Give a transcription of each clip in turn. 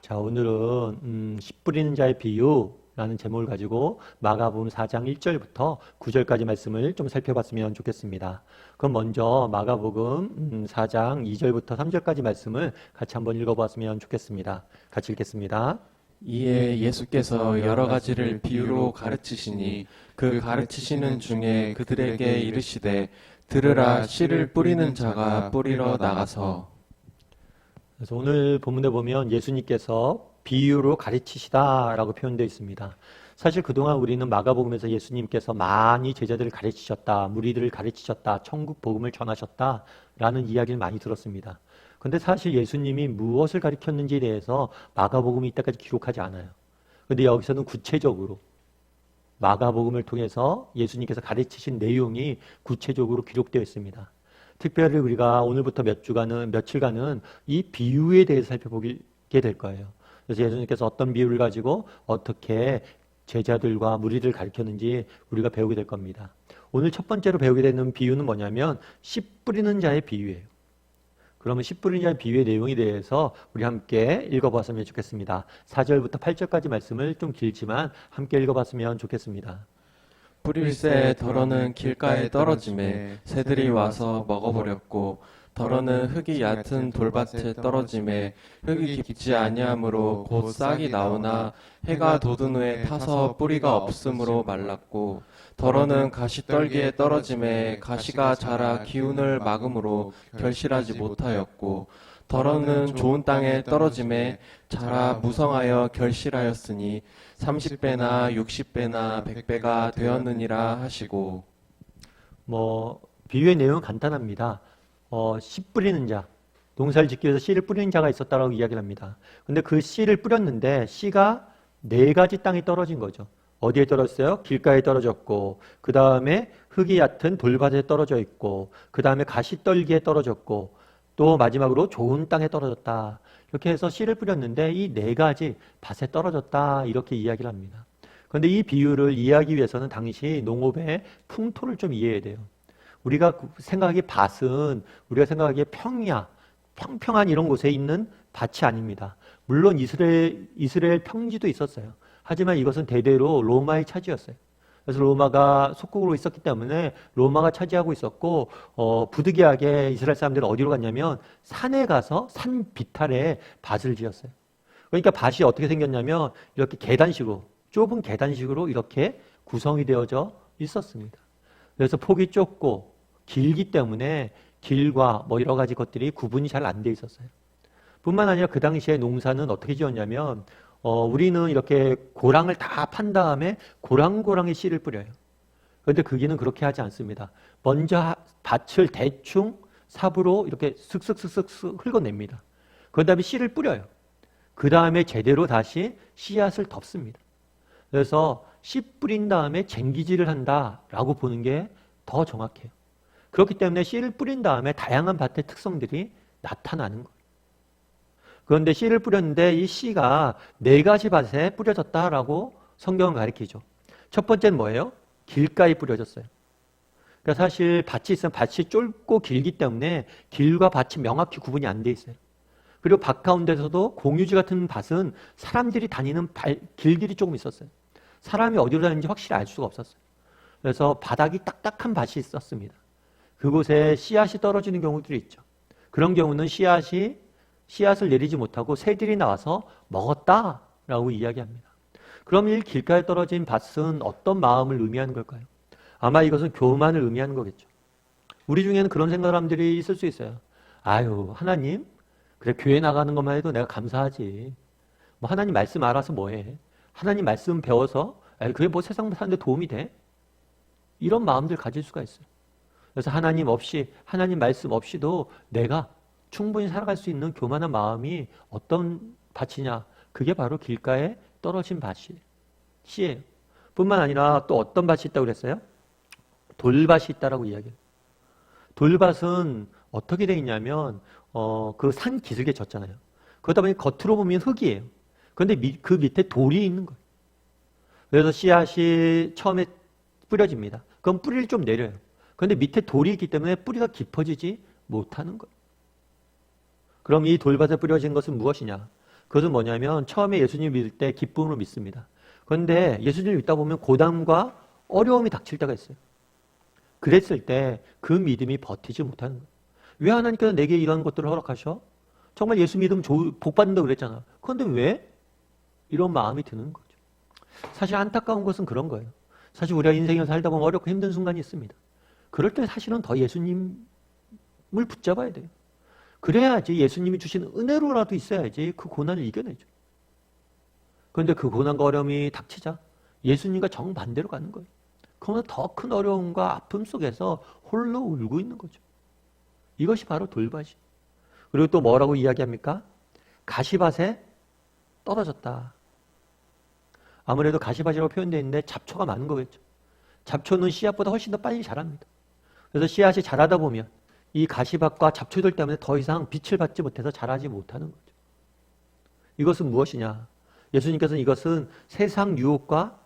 자, 오늘은 씨 뿌리는 자의 비유라는 제목을 가지고 마가복음 4장 1절부터 9절까지 말씀을 좀 살펴봤으면 좋겠습니다. 그럼 먼저 마가복음 4장 2절부터 3절까지 말씀을 같이 한번 읽어보았으면 좋겠습니다. 같이 읽겠습니다. 이에 예수께서 여러 가지를 비유로 가르치시니 그 가르치시는 중에 그들에게 이르시되 들으라. 씨를 뿌리는 자가 뿌리러 나가서. 그래서 오늘 본문에 보면 예수님께서 비유로 가르치시다라고 표현되어 있습니다. 사실 그동안 우리는 마가복음에서 예수님께서 많이 제자들을 가르치셨다, 무리들을 가르치셨다, 천국 복음을 전하셨다라는 이야기를 많이 들었습니다. 그런데 사실 예수님이 무엇을 가르쳤는지에 대해서 마가복음이 이때까지 기록하지 않아요. 그런데 여기서는 구체적으로 마가복음을 통해서 예수님께서 가르치신 내용이 구체적으로 기록되어 있습니다. 특별히 우리가 오늘부터 며칠간은 이 비유에 대해서 살펴보게 될 거예요. 그래서 예수님께서 어떤 비유를 가지고 어떻게 제자들과 무리를 가르쳤는지 우리가 배우게 될 겁니다. 오늘 첫 번째로 배우게 되는 비유는 뭐냐면 씨 뿌리는 자의 비유예요. 그러면 씨 뿌리는 자의 비유의 내용에 대해서 우리 함께 읽어봤으면 좋겠습니다. 4절부터 8절까지 말씀을 좀 길지만 함께 읽어봤으면 좋겠습니다. 뿌릴새 덜어는 길가에 떨어짐에 새들이 와서 먹어버렸고, 덜어는 흙이 얕은 돌밭에 떨어짐에 흙이 깊지 아니하므로 곧 싹이 나오나 해가 돋은 후에 타서 뿌리가 없으므로 말랐고, 덜어는 가시떨기에 떨어짐에 가시가 자라 기운을 막음으로 결실하지 못하였고, 덜어는 좋은 땅에 떨어짐에 자라 무성하여 결실하였으니 30배나 60배나 100배가 되었느니라 하시고. 비유의 내용은 간단합니다. 씨 뿌리는 자, 농사를 짓기 위해서 씨를 뿌리는 자가 있었다라고 이야기를 합니다. 근데 그 씨를 뿌렸는데 씨가 네 가지 땅에 떨어진 거죠. 어디에 떨어졌어요? 길가에 떨어졌고, 그 다음에 흙이 얕은 돌밭에 떨어져 있고, 그 다음에 가시떨기에 떨어졌고, 또 마지막으로 좋은 땅에 떨어졌다. 이렇게 해서 씨를 뿌렸는데 이 네 가지 밭에 떨어졌다. 이렇게 이야기를 합니다. 그런데 이 비유를 이해하기 위해서는 당시 농업의 풍토를 좀 이해해야 돼요. 우리가 생각하기에 밭은 우리가 생각하기에 평평한 이런 곳에 있는 밭이 아닙니다. 물론 이스라엘 평지도 있었어요. 하지만 이것은 대대로 로마의 차지였어요. 그래서 로마가 속국으로 있었기 때문에 로마가 차지하고 있었고, 부득이하게 이스라엘 사람들은 어디로 갔냐면 산에 가서 산 비탈에 밭을 지었어요. 그러니까 밭이 어떻게 생겼냐면 이렇게 계단식으로, 좁은 계단식으로 이렇게 구성이 되어져 있었습니다. 그래서 폭이 좁고 길기 때문에 길과 여러 가지 것들이 구분이 잘 안 돼 있었어요. 뿐만 아니라 그 당시에 농사는 어떻게 지었냐면 우리는 이렇게 고랑을 다 판 다음에 고랑고랑에 씨를 뿌려요. 그런데 거기는 그렇게 하지 않습니다. 먼저 밭을 대충 삽으로 이렇게 슥슥슥슥 긁어냅니다. 그 다음에 씨를 뿌려요. 그 다음에 제대로 다시 씨앗을 덮습니다. 그래서 씨 뿌린 다음에 쟁기질을 한다라고 보는 게 더 정확해요. 그렇기 때문에 씨를 뿌린 다음에 다양한 밭의 특성들이 나타나는 거예요. 그런데 씨를 뿌렸는데 이 씨가 네 가지 밭에 뿌려졌다라고 성경은 가르치죠. 첫 번째는 뭐예요? 길가에 뿌려졌어요. 그러니까 사실 밭이 있으면 밭이 좁고 길기 때문에 길과 밭이 명확히 구분이 안 돼 있어요. 그리고 밭 가운데서도 공유지 같은 밭은 사람들이 다니는 길들이 조금 있었어요. 사람이 어디로 다니는지 확실히 알 수가 없었어요. 그래서 바닥이 딱딱한 밭이 있었습니다. 그곳에 씨앗이 떨어지는 경우들이 있죠. 그런 경우는 씨앗을 내리지 못하고 새들이 나와서 먹었다라고 이야기합니다. 그럼 이 길가에 떨어진 밭은 어떤 마음을 의미하는 걸까요? 아마 이것은 교만을 의미하는 거겠죠. 우리 중에는 그런 생각하는 사람들이 있을 수 있어요. 아유, 하나님, 그래 교회 나가는 것만 해도 내가 감사하지. 하나님 말씀 알아서 뭐해? 하나님 말씀 배워서 그게 세상 사는데 도움이 돼? 이런 마음들 가질 수가 있어요. 그래서 하나님 말씀 없이도 내가 충분히 살아갈 수 있는 교만한 마음이 어떤 밭이냐? 그게 바로 길가에 떨어진 씨예요. 뿐만 아니라 또 어떤 밭이 있다고 그랬어요? 돌밭이 있다라고 이야기해요. 돌밭은 어떻게 되어 있냐면 그 산 기슭에 졌잖아요. 그러다 보니 겉으로 보면 흙이에요. 그런데 그 밑에 돌이 있는 거예요. 그래서 씨앗이 처음에 뿌려집니다. 그럼 뿌리를 좀 내려요. 그런데 밑에 돌이 있기 때문에 뿌리가 깊어지지 못하는 거예요. 그럼 이 돌밭에 뿌려진 것은 무엇이냐? 그것은 뭐냐면 처음에 예수님 믿을 때 기쁨으로 믿습니다. 그런데 예수님을 믿다 보면 고난과 어려움이 닥칠 때가 있어요. 그랬을 때 그 믿음이 버티지 못하는 거예요. 왜 하나님께서 내게 이런 것들을 허락하셔? 정말 예수 믿으면 복 받는다고 그랬잖아. 그런데 왜? 이런 마음이 드는 거죠. 사실 안타까운 것은 그런 거예요. 사실 우리가 인생을 살다 보면 어렵고 힘든 순간이 있습니다. 그럴 때 사실은 더 예수님을 붙잡아야 돼요. 그래야지 예수님이 주신 은혜로라도 있어야지 그 고난을 이겨내죠. 그런데 그 고난과 어려움이 닥치자 예수님과 정반대로 가는 거예요. 그러면 더 큰 어려움과 아픔 속에서 홀로 울고 있는 거죠. 이것이 바로 돌밭이. 그리고 또 뭐라고 이야기합니까? 가시밭에 떨어졌다. 아무래도 가시밭이라고 표현되어 있는데 잡초가 많은 거겠죠. 잡초는 씨앗보다 훨씬 더 빨리 자랍니다. 그래서 씨앗이 자라다 보면 이 가시밭과 잡초들 때문에 더 이상 빛을 받지 못해서 자라지 못하는 거죠. 이것은 무엇이냐? 예수님께서는 이것은 세상 유혹과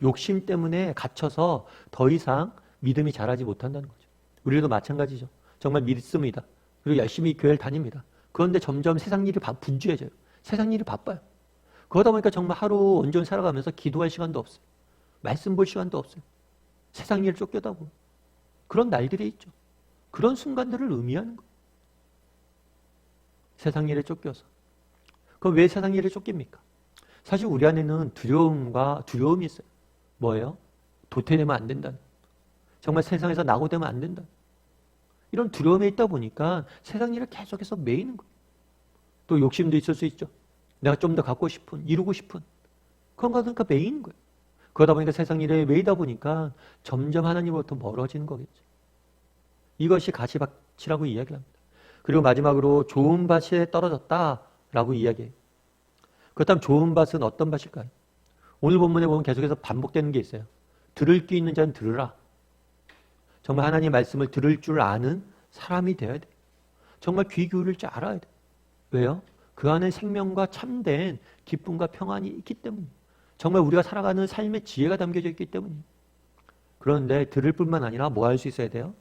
욕심 때문에 갇혀서 더 이상 믿음이 자라지 못한다는 거죠. 우리도 마찬가지죠. 정말 믿습니다. 그리고 열심히 교회를 다닙니다. 그런데 점점 세상 일이 분주해져요. 세상 일이 바빠요. 그러다 보니까 정말 하루 온전히 살아가면서 기도할 시간도 없어요. 말씀 볼 시간도 없어요. 세상 일을 쫓겨다 보면. 그런 날들이 있죠. 그런 순간들을 의미하는 거예요. 세상 일에 쫓겨서. 그럼 왜 세상 일에 쫓깁니까? 사실 우리 안에는 두려움이 있어요. 뭐예요? 도태되면 안 된다는. 정말 세상에서 낙오되면 안 된다. 이런 두려움에 있다 보니까 세상 일을 계속해서 매이는 거예요. 또 욕심도 있을 수 있죠. 내가 좀 더 갖고 싶은, 이루고 싶은. 그런 거 그러니까 매이는 거예요. 그러다 보니까 세상 일에 매이다 보니까 점점 하나님으로부터 멀어지는 거겠죠. 이것이 가시밭이라고 이야기를 합니다. 그리고 마지막으로 좋은 밭에 떨어졌다라고 이야기해요. 그렇다면 좋은 밭은 어떤 밭일까요? 오늘 본문에 보면 계속해서 반복되는 게 있어요. 들을 귀 있는 자는 들으라. 정말 하나님의 말씀을 들을 줄 아는 사람이 되어야 돼요. 정말 귀 기울일 줄 알아야 돼요. 왜요? 그 안에 생명과 참된 기쁨과 평안이 있기 때문이에요. 정말 우리가 살아가는 삶의 지혜가 담겨져 있기 때문이에요. 그런데 들을 뿐만 아니라 뭐 할 수 있어야 돼요?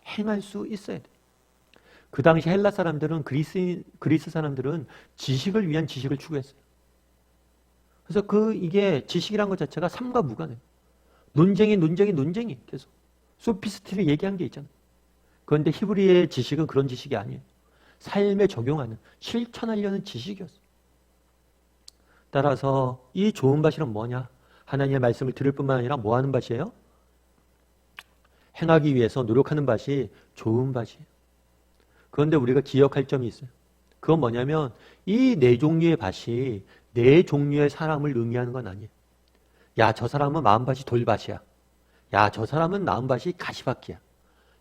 행할 수 있어야 돼요. 그 당시 헬라 사람들은 그리스 사람들은 지식을 위한 지식을 추구했어요. 그래서 이게 지식이란 것 자체가 삶과 무관해요. 논쟁이 계속. 소피스트를 얘기한 게 있잖아요. 그런데 히브리의 지식은 그런 지식이 아니에요. 삶에 적용하는, 실천하려는 지식이었어요. 따라서 이 좋은 밭이란 뭐냐? 하나님의 말씀을 들을 뿐만 아니라 뭐 하는 밭이에요? 행하기 위해서 노력하는 밭이 좋은 밭이에요. 그런데 우리가 기억할 점이 있어요. 그건 뭐냐면 이 네 종류의 밭이 네 종류의 사람을 의미하는 건 아니에요. 야, 저 사람은 마음밭이 돌밭이야. 야, 저 사람은 마음밭이 가시밭이야.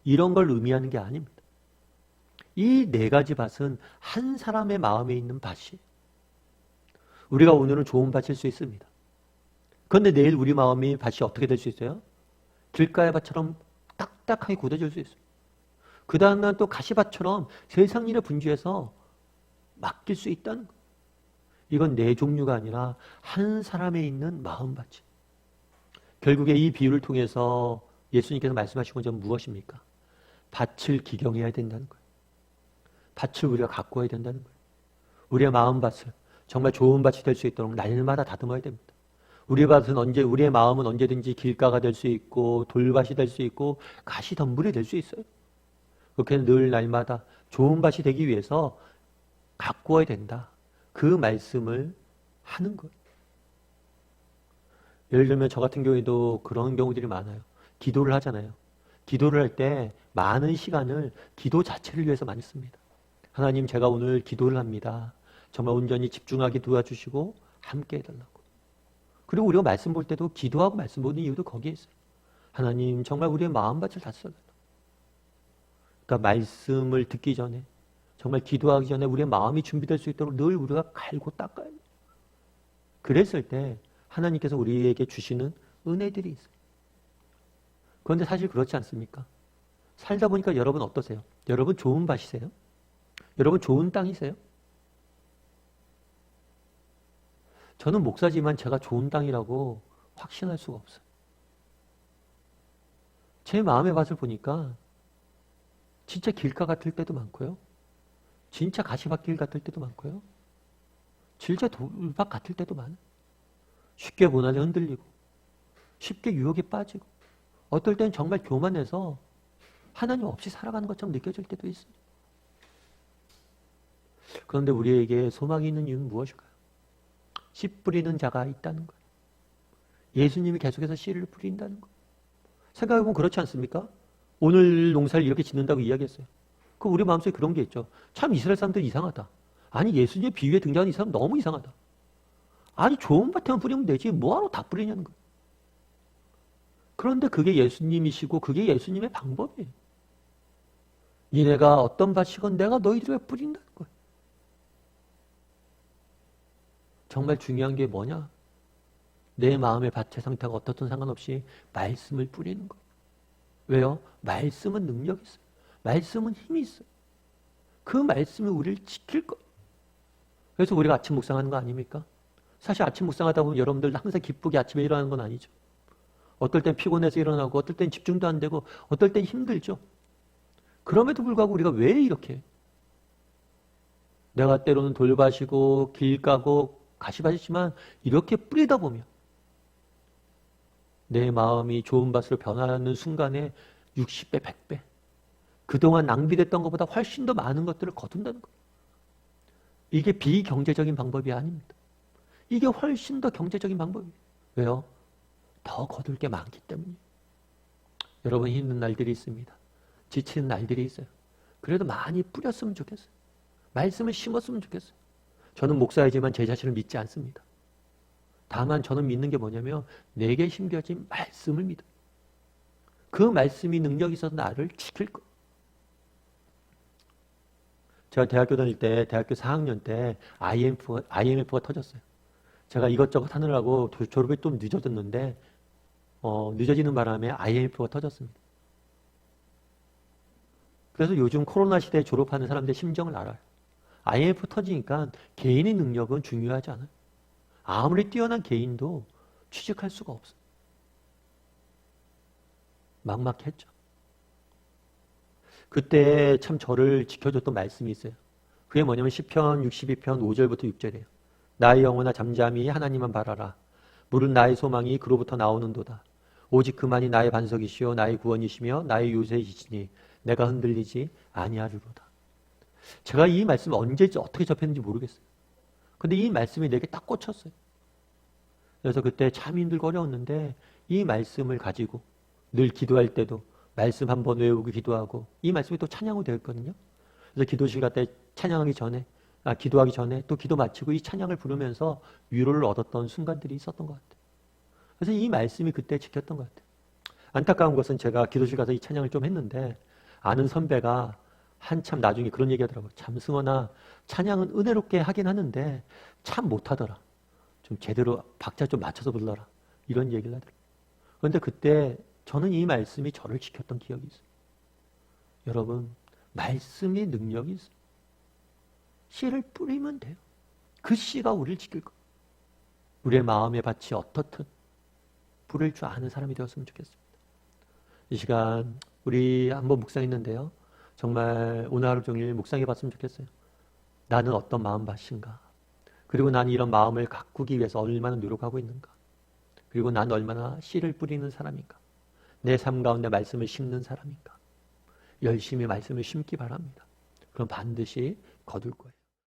이런 걸 의미하는 게 아닙니다. 이 네 가지 밭은 한 사람의 마음에 있는 밭이에요. 우리가 오늘은 좋은 밭일 수 있습니다. 그런데 내일 우리 마음의 밭이 어떻게 될 수 있어요? 길가의 밭처럼 딱딱하게 굳어질 수 있어요. 그 다음날 또 가시밭처럼 세상 일에 분주해서 맡길 수 있다는 거예요. 이건 네 종류가 아니라 한 사람에 있는 마음밭이. 결국에 이 비유를 통해서 예수님께서 말씀하신 것은 무엇입니까? 밭을 기경해야 된다는 거예요. 밭을 우리가 가꾸어야 된다는 거예요. 우리의 마음밭을 정말 좋은 밭이 될 수 있도록 날마다 다듬어야 됩니다. 우리의 마음은 언제든지 길가가 될 수 있고 돌밭이 될 수 있고 가시덤불이 될 수 있어요. 그렇게 늘 날마다 좋은 밭이 되기 위해서 가꾸어야 된다. 그 말씀을 하는 거예요. 예를 들면 저 같은 경우에도 그런 경우들이 많아요. 기도를 하잖아요. 기도를 할 때 많은 시간을 기도 자체를 위해서 많이 씁니다. 하나님, 제가 오늘 기도를 합니다. 정말 온전히 집중하게 도와주시고 함께 해달라고. 그리고 우리가 말씀 볼 때도 기도하고 말씀 보는 이유도 거기에 있어요. 하나님, 정말 우리의 마음밭을 다스려달라고. 그러니까 말씀을 듣기 전에, 정말 기도하기 전에 우리의 마음이 준비될 수 있도록 늘 우리가 갈고 닦아야 돼요. 그랬을 때 하나님께서 우리에게 주시는 은혜들이 있어요. 그런데 사실 그렇지 않습니까? 살다 보니까 여러분 어떠세요? 여러분 좋은 밭이세요? 여러분 좋은 땅이세요? 저는 목사지만 제가 좋은 땅이라고 확신할 수가 없어요. 제 마음의 밭을 보니까 진짜 길가 같을 때도 많고요. 진짜 가시밭길 같을 때도 많고요. 질제 돌박 같을 때도 많아요. 쉽게 고난에 흔들리고 쉽게 유혹에 빠지고 어떨 때는 정말 교만해서 하나님 없이 살아가는 것처럼 느껴질 때도 있어요. 그런데 우리에게 소망이 있는 이유는 무엇일까요? 씨 뿌리는 자가 있다는 거예요. 예수님이 계속해서 씨를 뿌린다는 거예요. 생각해보면 그렇지 않습니까? 오늘 농사를 이렇게 짓는다고 이야기했어요. 그 우리 마음속에 그런 게 있죠. 참 이스라엘 사람들 이상하다. 아니 예수님의 비유에 등장하는 이 사람 너무 이상하다. 아니 좋은 밭에만 뿌리면 되지 뭐하러 다 뿌리냐는 거예요. 그런데 그게 예수님이시고 그게 예수님의 방법이에요. 니네가 어떤 밭이건 내가 너희들에게 뿌린다는 거예요. 정말 중요한 게 뭐냐? 내 마음의 밭의 상태가 어떻든 상관없이 말씀을 뿌리는 거예요. 왜요? 말씀은 능력이 있어요. 말씀은 힘이 있어요. 그 말씀이 우리를 지킬 거예요. 그래서 우리가 아침 묵상하는 거 아닙니까? 사실 아침 묵상하다 보면 여러분들 항상 기쁘게 아침에 일어나는 건 아니죠. 어떨 땐 피곤해서 일어나고 어떨 땐 집중도 안 되고 어떨 땐 힘들죠. 그럼에도 불구하고 우리가 왜 이렇게 해요? 내가 때로는 돌밭이고 길 까고 가시밭이지만 이렇게 뿌리다 보면 내 마음이 좋은 밭으로 변하는 순간에 60배, 100배 그동안 낭비됐던 것보다 훨씬 더 많은 것들을 거둔다는 거예요. 이게 비경제적인 방법이 아닙니다. 이게 훨씬 더 경제적인 방법이에요. 왜요? 더 거둘 게 많기 때문이에요. 여러분 힘든 날들이 있습니다. 지치는 날들이 있어요. 그래도 많이 뿌렸으면 좋겠어요. 말씀을 심었으면 좋겠어요. 저는 목사이지만 제 자신을 믿지 않습니다. 다만 저는 믿는 게 뭐냐면 내게 심겨진 말씀을 믿어요. 그 말씀이 능력이 있어서 나를 지킬 거예요. 제가 대학교 다닐 때 대학교 4학년 때 IMF가 터졌어요. 제가 이것저것 하느라고 졸업이 좀 늦어졌는데 늦어지는 바람에 IMF가 터졌습니다. 그래서 요즘 코로나 시대에 졸업하는 사람들의 심정을 알아요. IMF 터지니까 개인의 능력은 중요하지 않아요. 아무리 뛰어난 개인도 취직할 수가 없어요. 막막했죠. 그때 참 저를 지켜줬던 말씀이 있어요. 그게 뭐냐면 시편 62편 5절부터 6절이에요. 나의 영혼아 잠잠히 하나님만 바라라. 물은 나의 소망이 그로부터 나오는도다. 오직 그만이 나의 반석이시요 나의 구원이시며 나의 요새이시니 내가 흔들리지 아니하리로다. 제가 이 말씀을 언제 어떻게 접했는지 모르겠어요. 근데 이 말씀이 내게 딱 꽂혔어요. 그래서 그때 참 힘들고 어려웠는데 이 말씀을 가지고 늘 기도할 때도 말씀 한번 외우고 기도하고 이 말씀이 또 찬양으로 되었거든요. 그래서 기도실 갈 때 기도하기 전에 또 기도 마치고 이 찬양을 부르면서 위로를 얻었던 순간들이 있었던 것 같아요. 그래서 이 말씀이 그때 지켰던 것 같아요. 안타까운 것은 제가 기도실 가서 이 찬양을 좀 했는데 아는 선배가 한참 나중에 그런 얘기 하더라고요. 참 승원아 찬양은 은혜롭게 하긴 하는데 참 못하더라. 좀 제대로 박자 좀 맞춰서 불러라. 이런 얘기를 하더라고요. 그런데 그때 저는 이 말씀이 저를 지켰던 기억이 있어요. 여러분 말씀이 능력이 있어요. 씨를 뿌리면 돼요. 그 씨가 우리를 지킬 거예요. 우리의 마음의 밭이 어떻든 뿌릴 줄 아는 사람이 되었으면 좋겠습니다. 이 시간 우리 한번 묵상했는데요. 정말 오늘 하루 종일 묵상해 봤으면 좋겠어요. 나는 어떤 마음밭인가? 그리고 난 이런 마음을 가꾸기 위해서 얼마나 노력하고 있는가? 그리고 난 얼마나 씨를 뿌리는 사람인가? 내 삶 가운데 말씀을 심는 사람인가? 열심히 말씀을 심기 바랍니다. 그럼 반드시 거둘 거예요.